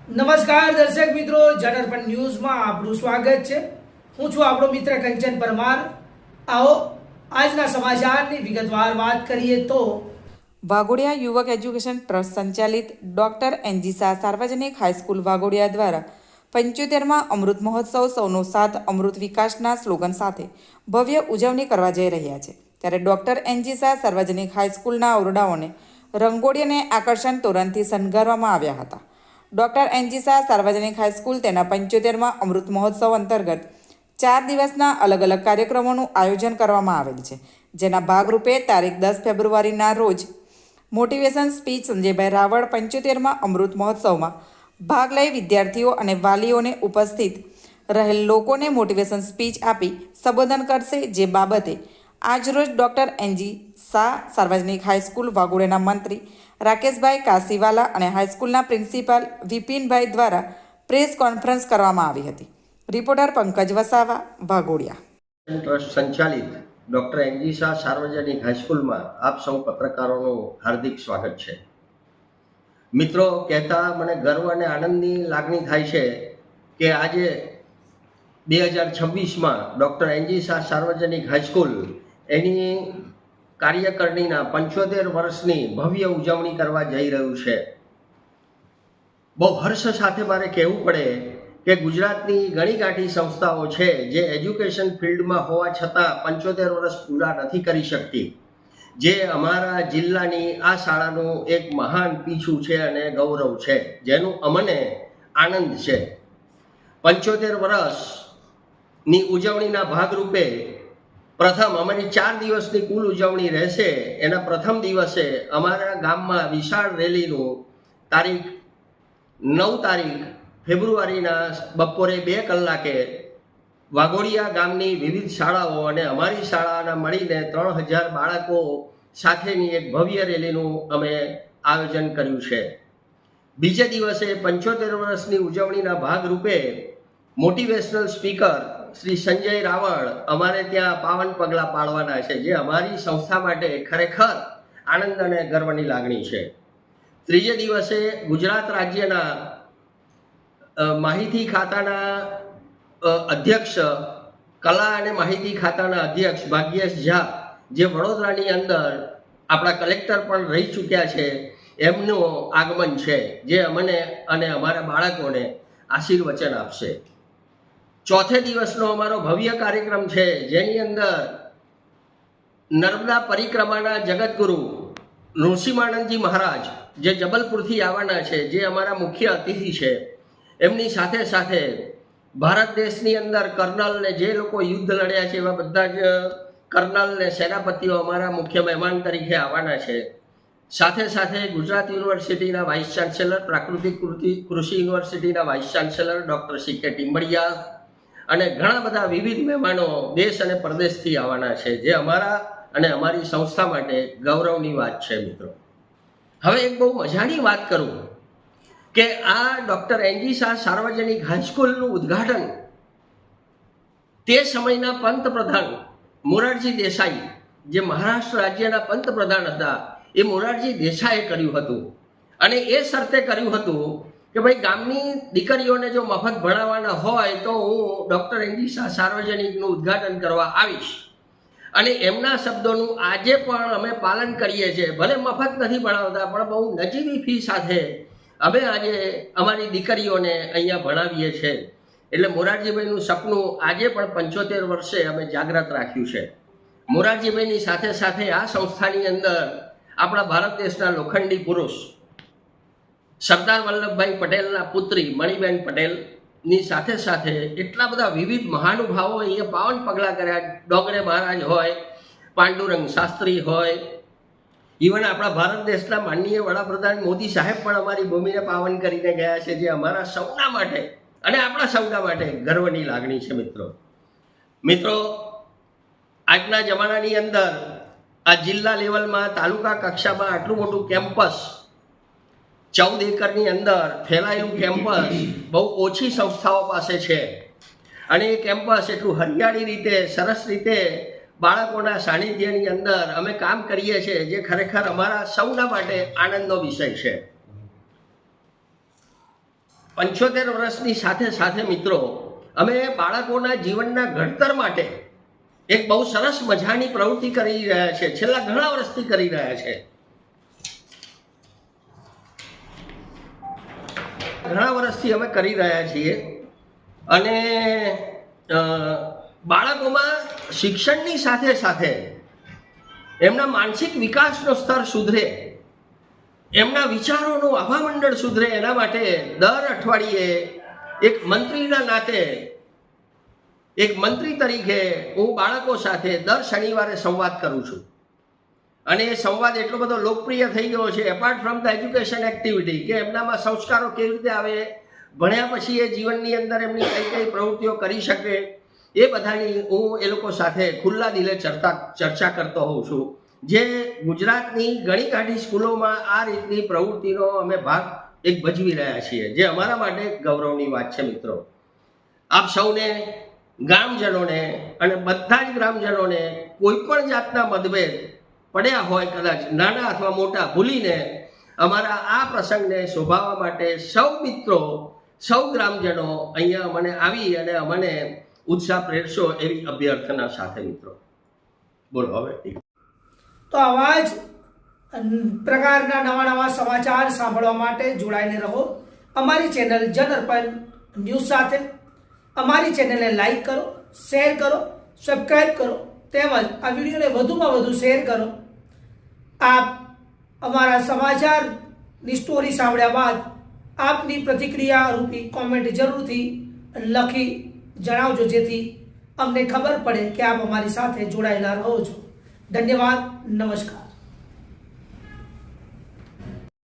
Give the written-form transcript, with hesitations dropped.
નમસ્કાર દર્શક મિત્રો, જનરપણ ન્યૂઝમાં આપનું સ્વાગત છે. હું છું આપણો મિત્ર કંચન પરમાર. આવો આજના સમાચારની વિગતવાર વાત કરીએ તો વાઘોડિયા યુવક એજ્યુકેશન ટ્રસ્ટ સંચાલિત ડોક્ટર એનજી શાહ સાર્વજનિક હાઈસ્કૂલ વાઘોડિયા દ્વારા 75માં અમૃત મહોત્સવ સૌનો સાથ અમૃત વિકાસના સ્લોગન સાથે ભવ્ય ઉજવણી કરવા જઈ રહ્યા છે. ત્યારે ડોક્ટર એનજી શાહ સાર્વજનિક હાઈસ્કૂલના ઓરડાઓને રંગોળી અને આકર્ષણ તોરણથી શણગારવામાં આવ્યા હતા. ડોક્ટર એનજી શાહ સાર્વજનિક હાઈસ્કૂલ તેના 75માં અમૃત મહોત્સવ અંતર્ગત 4 દિવસના અલગ અલગ કાર્યક્રમોનું આયોજન કરવામાં આવેલ છે. જેના ભાગરૂપે તારીખ 10 ફેબ્રુઆરીના રોજ મોટિવેશન સ્પીચ સંજયભાઈ રાવળ 75માં અમૃત મહોત્સવમાં ભાગ લઈ વિદ્યાર્થીઓ અને વાલીઓને ઉપસ્થિત રહેલ લોકોને મોટિવેશન સ્પીચ આપી સંબોધન કરશે. જે બાબતે આજરોજ ડોક્ટર એનજી શાહ સાર્વજનિક હાઈસ્કૂલ વાઘોડિયાના મંત્રી રાકેશભાઈ કાસીવાલા અને હાઈસ્કૂલના પ્રિન્સિપાલ વિપિનભાઈ દ્વારા પ્રેસ કોન્ફરન્સ કરવામાં આવી હતી. રિપોર્ટર પંકજ વસાવા, વાઘોડિયા. ટ્રસ્ટ સંચાલિત ડોક્ટર એનજી શાહ સાર્વજનિક હાઈસ્કૂલમાં આપ સૌ પત્રકારોનું હાર્દિક સ્વાગત છે. મિત્રો, કહેતા મને ગર્વ અને આનંદની લાગણી થાય છે કે આજે 2026માં ડોક્ટર એનજી શાહ સાર્વજનિક હાઈસ્કૂલ એની કાર્યકરણીના 75 વર્ષની ભવ્ય ઉજવણી કરવા જઈ રહ્યું છે. બહુ હર્ષ સાથે મારે કહેવું પડે કે ગુજરાતની ઘણી ગાંઠી સંસ્થાઓ છે જે એજ્યુકેશન ફિલ્ડમાં હોવા છતાં 75 વર્ષ પૂરા નથી કરી શકતી. જે અમારા જિલ્લાની આ શાળાનું એક મહાન પીછું છે અને ગૌરવ છે, જેનું અમને આનંદ છે. 75 વર્ષની ઉજવણીના ભાગરૂપે પ્રથમ અમારી 4 દિવસની કુલ ઉજવણી રહેશે. એના પ્રથમ દિવસે અમારા ગામમાં વિશાળ રેલીનું તારીખ 9 ફેબ્રુઆરીના બપોરે 2 કલાકે વાઘોડિયા ગામની વિવિધ શાળાઓ અને અમારી શાળાના મળીને 3000 બાળકો સાથેની એક ભવ્ય રેલીનું અમે આયોજન કર્યું છે. બીજે દિવસે 75 વર્ષની ઉજવણીના ભાગરૂપે મોટિવેશનલ સ્પીકર શ્રી સંજય રાવળ અમારે ત્યાં પાવન પગલાં પાડવાના છે, જે અમારી સંસ્થા માટે ખરેખર આનંદ અને ગર્વની લાગણી છે. ત્રીજે દિવસે ગુજરાત રાજ્યના માહિતી ખાતાના અધ્યક્ષ, કલા અને માહિતી ખાતાના અધ્યક્ષ ભાગ્યેશ ઝા, જે વડોદરાની અંદર આપણા કલેક્ટર પણ રહી ચૂક્યા છે, એમનું આગમન છે, જે અમને અને અમારા બાળકોને આશીર્વચન આપશે. ચોથે દિવસનો અમારો ભવ્ય કાર્યક્રમ છે, જેની અંદર નર્મદા પરિક્રમાના જગતગુરુ નૃસિંહાનંદજી મહારાજ જે જબલપુરથી આવવાના છે, જે અમારા મુખ્ય અતિથિ છે, એમની સાથે સાથે ભારત દેશની અંદર કર્નલ ને જે લોકો યુદ્ધ લડ્યા છે એવા બધા જ કર્નલ ને સેનાપતિઓ અમારા મુખ્ય મહેમાન તરીકે આવવાના છે. સાથે સાથે ગુજરાત યુનિવર્સિટીના વાઇસ ચાન્સેલર, પ્રાકૃતિક કૃષિ યુનિવર્સિટીના વાઇસ ચાન્સેલર ડૉક્ટર સી.કે. ટીમ્બડિયા અને ઘણા બધા વિવિધ મહેમાનો દેશ અને પરદેશથી આવવાના છે, જે અમારા અને અમારી સંસ્થા માટે ગૌરવની વાત છે. મિત્રો, હવે એક બહુ મજાની વાત કરું કે આ ડોક્ટર એનજી શાહ સાર્વજનિક હાઈસ્કૂલનું ઉદ્ઘાટન તે સમયના પંતપ્રધાન મોરારજી દેસાઈ, જે મહારાષ્ટ્ર રાજ્યના પંતપ્રધાન હતા, એ મોરારજી દેસાઈએ કર્યું હતું. અને એ શરતે કર્યું હતું કે ભાઈ ગામની દીકરીઓને જો મફત ભણાવવાના હોય તો હું ડોક્ટર એનજી શાહ સાર્વજનિકનું ઉદ્ઘાટન કરવા આવીશ. અને એમના શબ્દોનું આજે પણ અમે પાલન કરીએ છીએ. ભલે મફત નથી ભણાવતા, પણ બહુ નજીવી ફી સાથે અમે આજે અમારી દીકરીઓને અહીંયા ભણાવીએ છીએ. એટલે મોરારજીભાઈનું સપનું આજે પણ 75 વર્ષે અમે જાગ્રત રાખ્યું છે. મોરારજીભાઈની સાથે સાથે આ સંસ્થાની અંદર આપણા ભારત દેશના લોખંડી પુરુષ સરદાર વલ્લભભાઈ પટેલના પુત્રી મણિબેન પટેલની સાથે સાથે એટલા બધા વિવિધ મહાનુભાવો અહીંયા પાવન પગલાં કર્યા. ડોગરે મહારાજ હોય, પાંડુરંગ શાસ્ત્રી હોય, ઇવન આપણા ભારત દેશના માનનીય વડાપ્રધાન મોદી સાહેબ પણ અમારી ભૂમિને પાવન કરીને ગયા છે, જે અમારા સૌના માટે અને આપણા સૌના માટે ગર્વની લાગણી છે. મિત્રો, આજના જમાનાની અંદર આ જિલ્લા લેવલમાં, તાલુકા કક્ષામાં આટલું મોટું કેમ્પસ, 14 એકરની અંદર ફેલાયેલું કેમ્પસ બહુ ઓછી સંસ્થાઓ પાસે છે. અને એ કેમ્પસ એટલું હરિયાળી રીતે, સરસ રીતે બાળકોના સાનિધ્યની અંદર અમે કામ કરીએ છીએ, જે ખરેખર અમારા સૌના માટે આનંદનો વિષય છે. 75 વર્ષની સાથે સાથે મિત્રો અમે બાળકોના જીવનના ઘડતર માટે એક બહુ સરસ મજાની પ્રવૃત્તિ કરી રહ્યા છે, છેલ્લા ઘણા વર્ષથી કરી રહ્યા છે. ઘણા વર્ષથી અમે કરી રહ્યા છીએ અને બાળકોમાં શિક્ષણની સાથે સાથે એમના માનસિક વિકાસનો સ્તર સુધરે, એમના વિચારોનું આભામંડળ સુધરે, એના માટે દર અઠવાડિયે એક મંત્રીના નાતે, એક મંત્રી તરીકે હું બાળકો સાથે દર શનિવારે સંવાદ કરું છું. અને એ સંવાદ એટલો બધો લોકપ્રિય થઈ ગયો છે, apart from the education activity, કે એમનામાં સંસ્કારો કેવી રીતે આવે, ભણ્યા પછી એ જીવનની અંદર એમની કઈ કઈ પ્રવૃત્તિઓ કરી શકે, એ બધાની હું એ લોકો સાથે ખુલ્લા દિલે ચર્ચા કરતો હોઉં છું. જે ગુજરાતની ઘણી ગાંઠી સ્કૂલોમાં આ રીતની પ્રવૃત્તિનો અમે ભાગ એક ભજવી રહ્યા છીએ, જે અમારા માટે ગૌરવની વાત છે. મિત્રો, આપ સૌને, ગ્રામજનોને અને બધા જ ગ્રામજનોને કોઈ પણ જાતના મતભેદ પડ્યા હોય, કદાચ નાના અથવા મોટા, ભૂલીને અમારા આ પ્રસંગને શોભાવવા માટે સૌ મિત્રો, સૌ ગ્રામજનો અહીંયા મને આવી અને અમને ઉત્સાહ પ્રેરશો એવી અભ્યર્થના સાથે. મિત્રો, બોલો હવે. તો આવા જ પ્રકારના નવા સમાચાર સાંભળવા માટે જોડાઈને રહો અમારી ચેનલ જનઅર્પણ ન્યૂઝ સાથે. અમારી ચેનલને લાઈક કરો, શેર કરો, સબસ્ક્રાઈબ કરો, તેમજ આ વિડીયોને વધુમાં વધુ શેર કરો. આપ અમારા સમાચારની સ્ટોરી સાંભળ્યા બાદ આપની પ્રતિક્રિયા રૂપી કોમેન્ટ જરૂરથી લખી જણાવજો, જેથી અમને ખબર પડે કે આપ અમારી સાથે જોડાયેલા રહો છો. ધન્યવાદ. નમસ્કાર.